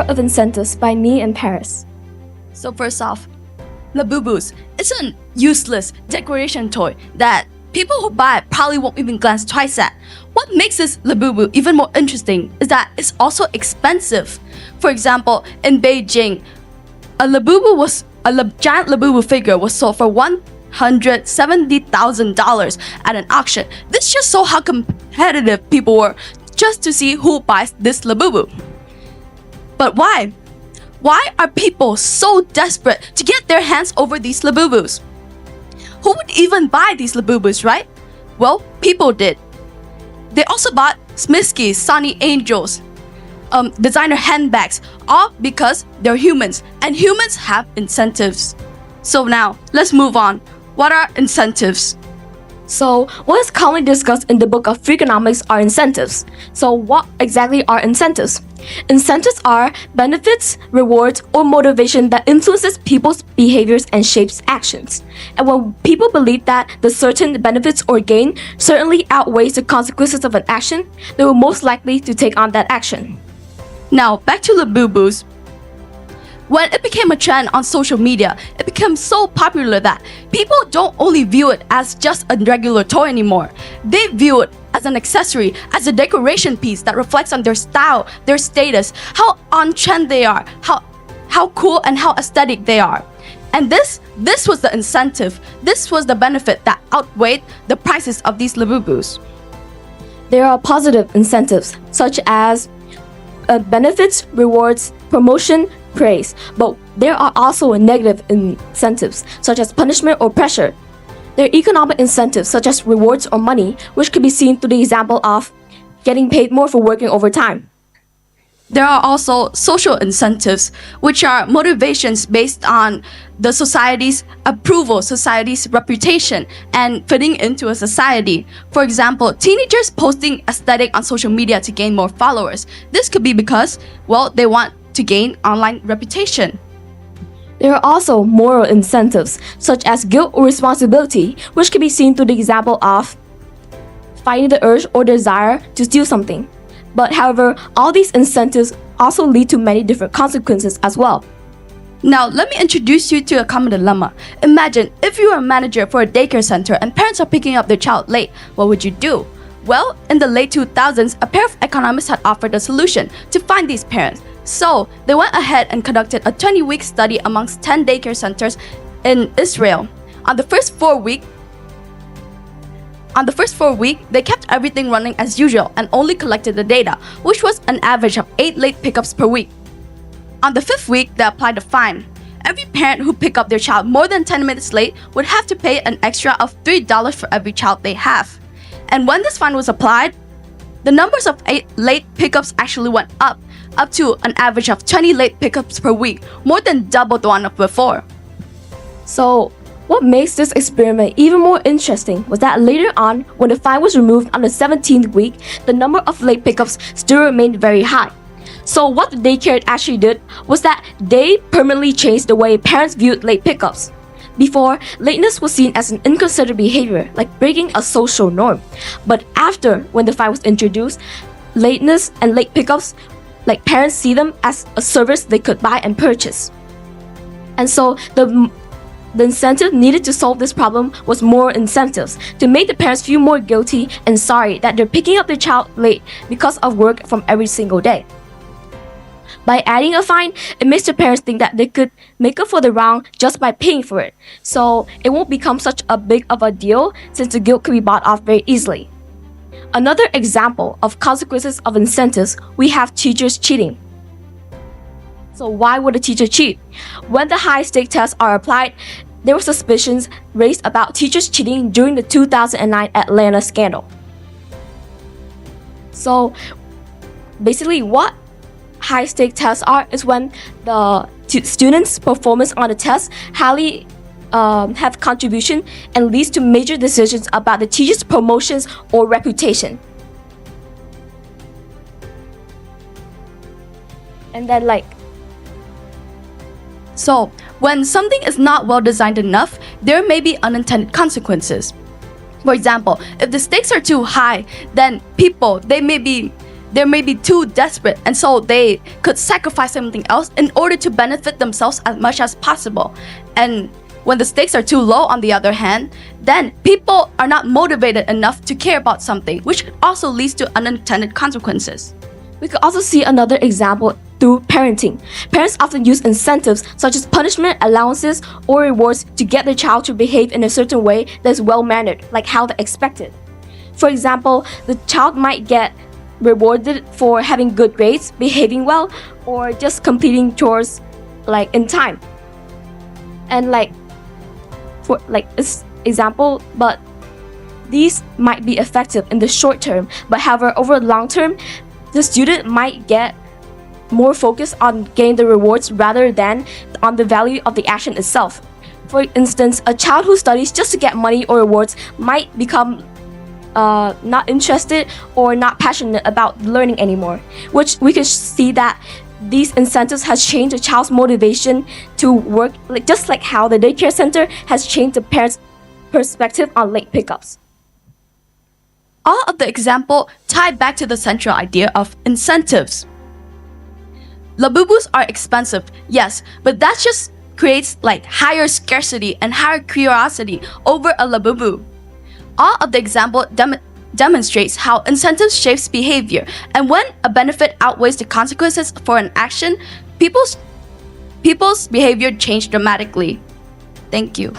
of incentives by me and Paris. So first off, Labubus is an useless decoration toy that people who buy it probably won't even glance twice at. What makes this Labubu even more interesting is that it's also expensive. For example, in Beijing, a giant Labubu figure was sold for $170,000 at an auction. This just shows how competitive people were just to see who buys this Labubu. But why? Why are people so desperate to get their hands over these Labubus? Who would even buy these Labubus, right? Well, people did. They also bought Smisky's Sonny Angels, designer handbags, all because they're humans, and humans have incentives. So now, let's move on. What are incentives? So, what is commonly discussed in the book of Freakonomics are incentives. So, what exactly are incentives? Incentives are benefits, rewards, or motivation that influences people's behaviors and shapes actions. And when people believe that the certain benefits or gain certainly outweighs the consequences of an action, they will most likely to take on that action. Now, back to Labubus. When it became a trend on social media, it became so popular that people don't only view it as just a regular toy anymore. They view it as an accessory, as a decoration piece that reflects on their style, their status, how on trend they are, how cool and how aesthetic they are. And this was the incentive. This was the benefit that outweighed the prices of these Labubus. There are positive incentives, such as benefits, rewards, promotion, praise, but there are also negative incentives, such as punishment or pressure. There are economic incentives, such as rewards or money, which could be seen through the example of getting paid more for working overtime. There are also social incentives, which are motivations based on the society's approval, society's reputation, and fitting into a society. For example, teenagers posting aesthetic on social media to gain more followers. This could be because, well, they want to gain online reputation. There are also moral incentives, such as guilt or responsibility, which can be seen through the example of fighting the urge or desire to steal something. But however, all these incentives also lead to many different consequences as well. Now, let me introduce you to a common dilemma. Imagine if you are a manager for a daycare center and parents are picking up their child late, what would you do? Well, in the late 2000s, a pair of economists had offered a solution to find these parents. So, they went ahead and conducted a 20-week study amongst 10 daycare centers in Israel. On the first four week, they kept everything running as usual and only collected the data, which was an average of 8 late pickups per week. On the 5th week, they applied a fine. Every parent who picked up their child more than 10 minutes late would have to pay an extra of $3 for every child they have. And when this fine was applied, the numbers of 8 late pickups actually went up to an average of 20 late pickups per week, more than double the one of before. So, what makes this experiment even more interesting was that later on, when the fine was removed on the 17th week, the number of late pickups still remained very high. So what the daycare actually did was that they permanently changed the way parents viewed late pickups. Before, lateness was seen as an inconsiderate behavior, like breaking a social norm. But after, when the fine was introduced, lateness and late pickups, like parents see them as a service they could buy and purchase. And so the incentive needed to solve this problem was more incentives to make the parents feel more guilty and sorry that they're picking up their child late because of work from every single day. By adding a fine, it makes the parents think that they could make up for the wrong just by paying for it. So it won't become such a big of a deal since the guilt can be bought off very easily. Another example of consequences of incentives, we have teachers cheating. So why would a teacher cheat? When the high-stake tests are applied, there were suspicions raised about teachers cheating during the 2009 Atlanta scandal. So basically what high-stake tests are is when the students' performance on the test highly have contribution and leads to major decisions about the teacher's promotions or reputation. And then So, when something is not well designed enough, there may be unintended consequences. For example, if the stakes are too high, then people, they may be they may be too desperate, and so they could sacrifice something else in order to benefit themselves as much as possible. And when the stakes are too low, on the other hand, then people are not motivated enough to care about something, which also leads to unintended consequences. We could also see another example through parenting. Parents often use incentives such as punishment, allowances, or rewards to get their child to behave in a certain way that is well-mannered, like how they expected. For example, the child might get rewarded for having good grades, behaving well, or just completing chores like in time. And for example, but these might be effective in the short term, but however, over the long term, the student might get more focused on getting the rewards rather than on the value of the action itself. For instance, a child who studies just to get money or rewards might become not interested or not passionate about learning anymore, which we can see that these incentives has changed a child's motivation to work, just like how the daycare center has changed the parents' perspective on late pickups. All of the example tie back to the central idea of incentives. Labubus are expensive, yes, but that just creates higher scarcity and higher curiosity over a Labubu. All of the example demonstrates how incentives shapes behavior, and when a benefit outweighs the consequences for an action, people's behavior change dramatically. Thank you.